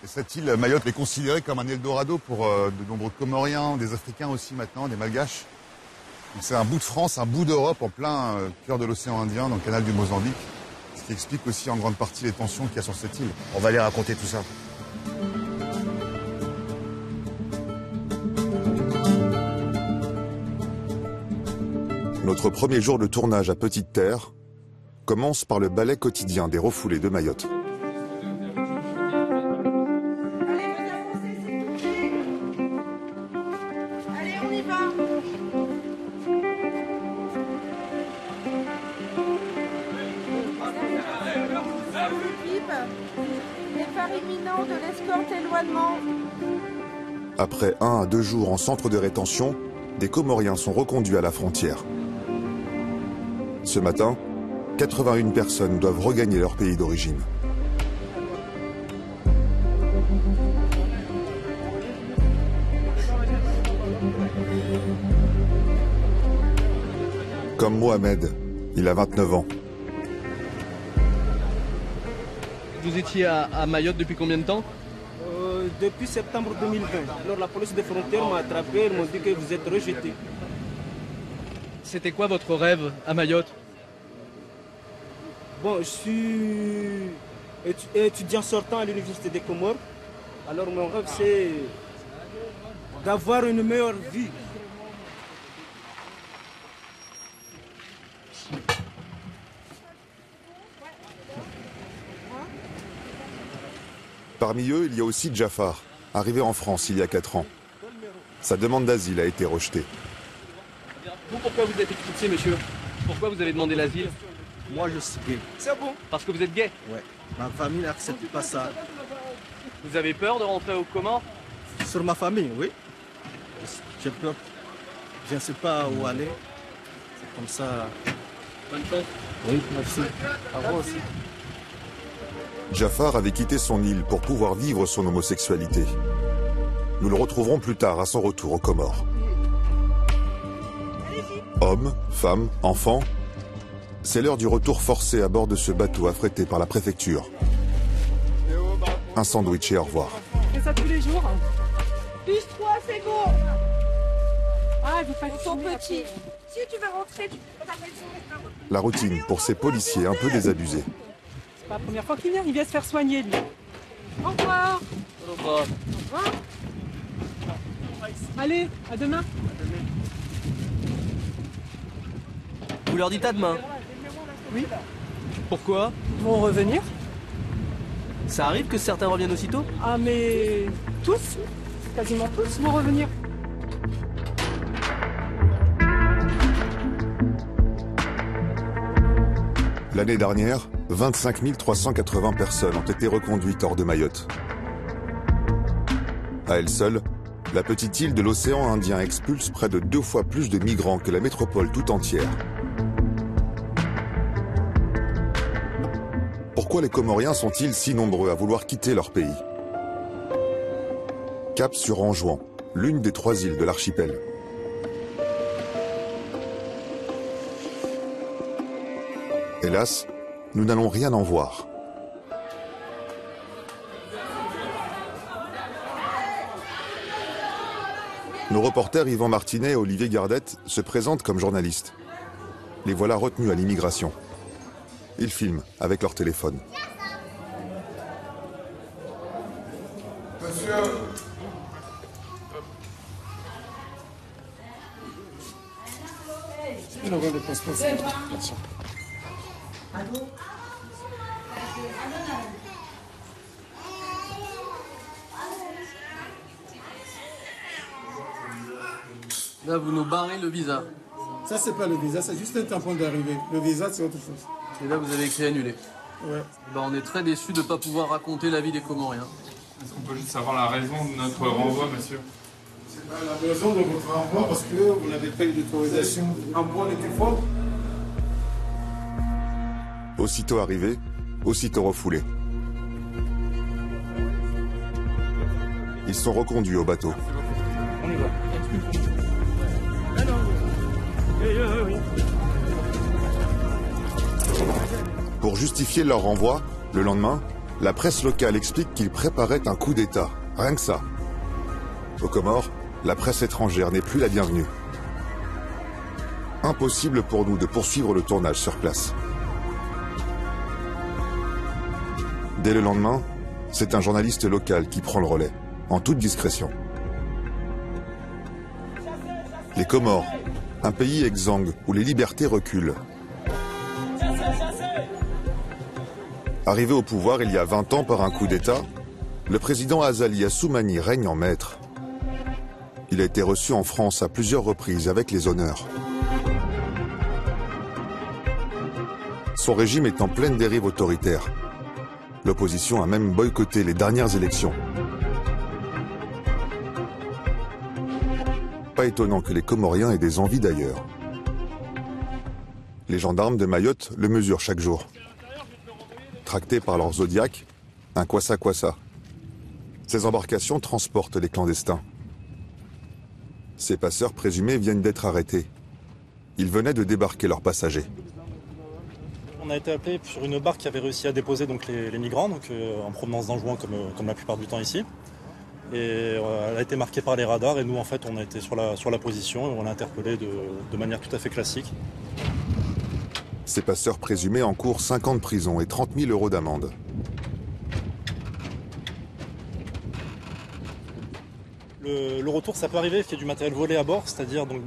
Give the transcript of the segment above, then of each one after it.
Et cette île, Mayotte, est considérée comme un Eldorado pour de nombreux Comoriens, des Africains aussi maintenant, des Malgaches. C'est un bout de France, un bout d'Europe en plein cœur de l'océan Indien, dans le canal du Mozambique. Ce qui explique aussi en grande partie les tensions qu'il y a sur cette île. On va aller raconter tout ça. Notre premier jour de tournage à Petite Terre commence par le ballet quotidien des refoulés de Mayotte. Allez, on y va. Départ imminent de l'escorte éloignement. Après 1 à 2 jours en centre de rétention, des Comoriens sont reconduits à la frontière. Ce matin, 81 personnes doivent regagner leur pays d'origine. Comme Mohamed, il a 29 ans. Vous étiez à Mayotte depuis combien de temps? Depuis septembre 2020. Alors la police des frontières m'a attrapé, ils m'ont dit que vous êtes rejeté. C'était quoi votre rêve à Mayotte? Bon, je suis étudiant sortant à l'université des Comores. Alors mon rêve c'est d'avoir une meilleure vie. Parmi eux, il y a aussi Jafar, arrivé en France il y a 4 ans. Sa demande d'asile a été rejetée. Vous, pourquoi vous êtes expulsé, monsieur? Pourquoi vous avez demandé l'asile? Moi, je suis gay. C'est bon. Parce que vous êtes gay? Ouais. Ma famille n'accepte pas ça. Vous avez peur de rentrer aux Comores? Sur ma famille, oui. J'ai peur. Je ne sais pas où aller. C'est comme ça. Bonne chance. Oui, merci. À vous aussi. Jafar avait quitté son île pour pouvoir vivre son homosexualité. Nous le retrouverons plus tard à son retour aux Comores. Hommes, femmes, enfants, c'est l'heure du retour forcé à bord de ce bateau affrété par la préfecture. Un sandwich et au revoir. Et ça tous les jours. +3, c'est go. Ah, vous faites ton petit. Si tu veux rentrer, tu peux ta maison. La routine pour ces policiers un peu désabusés. C'est pas la première fois qu'il vient, il vient se faire soigner, lui. Au revoir. Au revoir. Au revoir. Allez, à demain. Vous leur dites à demain? Oui. Pourquoi? Ils vont revenir. Ça arrive que certains reviennent aussitôt? Ah, mais tous, quasiment tous vont revenir. L'année dernière, 25 380 personnes ont été reconduites hors de Mayotte. À elle seule, la petite île de l'océan Indien expulse près de 2 fois plus de migrants que la métropole tout entière. Pourquoi les Comoriens sont-ils si nombreux à vouloir quitter leur pays? Cap sur Anjouan, l'une des 3 îles de l'archipel. Hélas, nous n'allons rien en voir. Nos reporters Yvan Martinet et Olivier Gardette se présentent comme journalistes. Les voilà retenus à l'immigration. Ils filment avec leur téléphone. Monsieur. Là, vous nous barrez le visa. Ça, c'est pas le visa, c'est juste un tampon d'arrivée. Le visa, c'est autre chose. Et là, vous avez écrit annulé. Ouais. Ben, on est très déçus de ne pas pouvoir raconter la vie des Comoriens. Est-ce qu'on peut juste savoir la raison de notre renvoi, monsieur? C'est pas la raison de votre renvoi parce que vous n'avez pas eu d'autorisation. L'envoi était fort. Aussitôt arrivés, aussitôt refoulés. Ils sont reconduits au bateau. On y va. Pour justifier leur renvoi, le lendemain, La presse locale explique qu'il préparait un coup d'État, rien que ça. Aux Comores, la presse étrangère n'est plus la bienvenue. Impossible pour nous de poursuivre le tournage sur place. Dès le lendemain, c'est un journaliste local qui prend le relais, en toute discrétion. Les Comores, un pays exsangue où les libertés reculent. Arrivé au pouvoir il y a 20 ans par un coup d'État, le président Azali Assoumani règne en maître. Il a été reçu en France à plusieurs reprises avec les honneurs. Son régime est en pleine dérive autoritaire. L'opposition a même boycotté les dernières élections. Pas étonnant que les Comoriens aient des envies d'ailleurs. Les gendarmes de Mayotte le mesurent chaque jour. Tractés par leur zodiaque, un kwassa-kwassa. Ces embarcations transportent les clandestins. Ces passeurs présumés viennent d'être arrêtés. Ils venaient de débarquer leurs passagers. On a été appelé sur une barque qui avait réussi à déposer donc, les migrants en provenance d'Anjouan comme la plupart du temps ici. Et elle a été marquée par les radars et nous en fait on a été sur la position et on l'a interpellé de manière tout à fait classique. Ces passeurs présumés encourent 5 ans de prison et 30 000 € d'amende. Le retour, ça peut arriver qu'il y ait du matériel volé à bord, c'est-à-dire donc,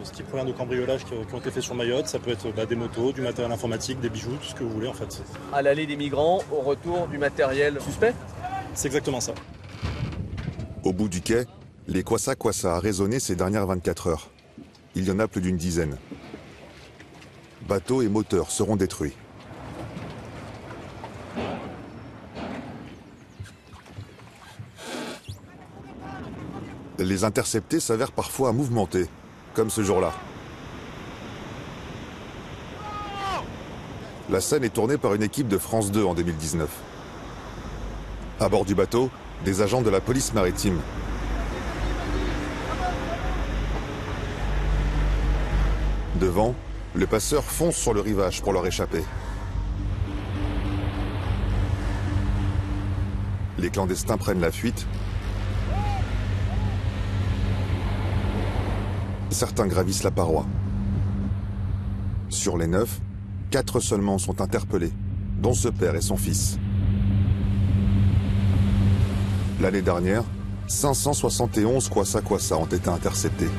ce qui provient de cambriolages qui ont été faits sur Mayotte. Ça peut être des motos, du matériel informatique, des bijoux, tout ce que vous voulez en fait. À l'aller des migrants, au retour du matériel suspect? C'est exactement ça. Au bout du quai, les kwassa-kwassa a résonné ces dernières 24 heures. Il y en a plus d'une dizaine. Bateaux et moteurs seront détruits. Les interceptés s'avèrent parfois mouvementés, comme ce jour-là. La scène est tournée par une équipe de France 2 en 2019. À bord du bateau, des agents de la police maritime. Devant, le passeur fonce sur le rivage pour leur échapper. Les clandestins prennent la fuite. Certains gravissent la paroi. Sur les 9, 4 seulement sont interpellés, dont ce père et son fils. L'année dernière, 571 kwassa-kwassa ont été interceptés.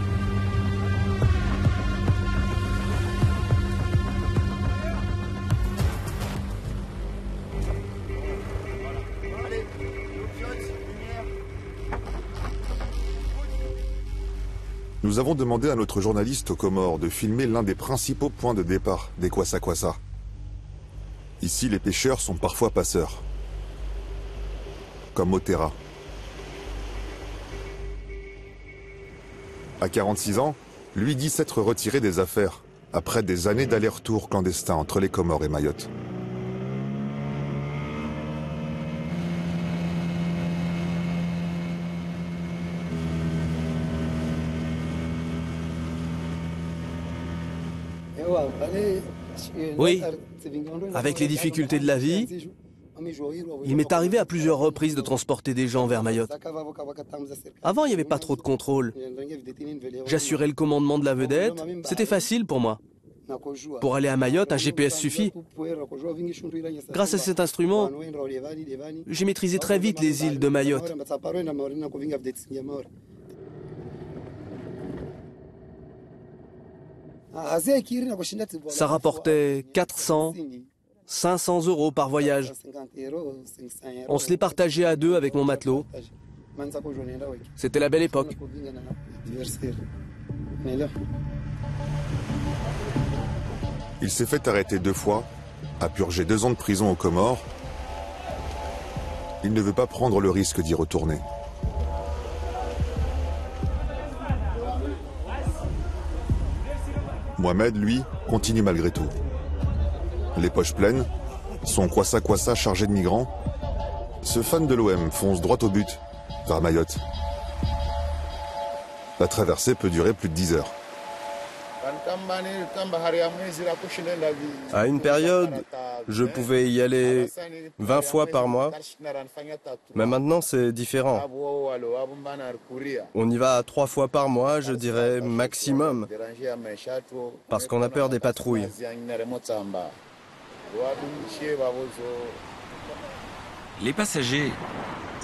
Nous avons demandé à notre journaliste aux Comores de filmer l'un des principaux points de départ des kwassa-kwassa. Ici, les pêcheurs sont parfois passeurs, comme Otera. À 46 ans, lui dit s'être retiré des affaires après des années d'aller-retour clandestin entre les Comores et Mayotte. Oui, avec les difficultés de la vie, il m'est arrivé à plusieurs reprises de transporter des gens vers Mayotte. Avant, il n'y avait pas trop de contrôle. J'assurais le commandement de la vedette, c'était facile pour moi. Pour aller à Mayotte, un GPS suffit. Grâce à cet instrument, j'ai maîtrisé très vite les îles de Mayotte. Ça rapportait 400, 500 € par voyage. On se les partageait à deux avec mon matelot. C'était la belle époque. Il s'est fait arrêter 2 fois, a purgé 2 ans de prison aux Comores. Il ne veut pas prendre le risque d'y retourner. Mohamed, lui, continue malgré tout. Les poches pleines, son kwassa-kwassa chargé de migrants, ce fan de l'OM fonce droit au but, vers Mayotte. La traversée peut durer plus de 10 heures. À une période je pouvais y aller 20 fois par mois. Mais maintenant, c'est différent. On y va 3 fois par mois, je dirais maximum. Parce qu'on a peur des patrouilles. Les passagers,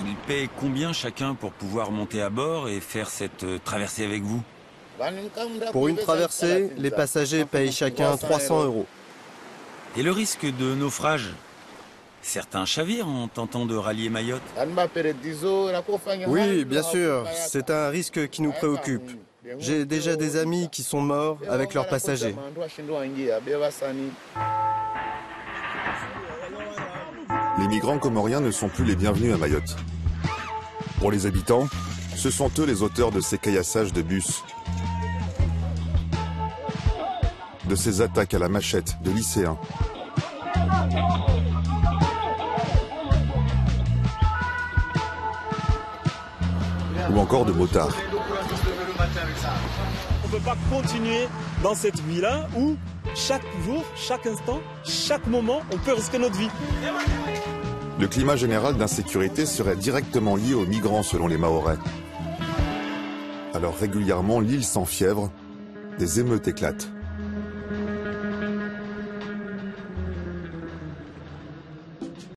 ils paient combien chacun pour pouvoir monter à bord et faire cette traversée avec vous? Pour une traversée, les passagers payent chacun 300 €. Et le risque de naufrage? Certains chavirent en tentant de rallier Mayotte. Oui, bien sûr, c'est un risque qui nous préoccupe. J'ai déjà des amis qui sont morts avec leurs passagers. Les migrants comoriens ne sont plus les bienvenus à Mayotte. Pour les habitants, ce sont eux les auteurs de ces caillassages de bus, de ces attaques à la machette de lycéens. Ou encore de motards. On ne peut pas continuer dans cette vie-là où chaque jour, chaque instant, chaque moment, on peut risquer notre vie. Le climat général d'insécurité serait directement lié aux migrants selon les Mahorais. Alors régulièrement, l'île s'enfièvre, des émeutes éclatent.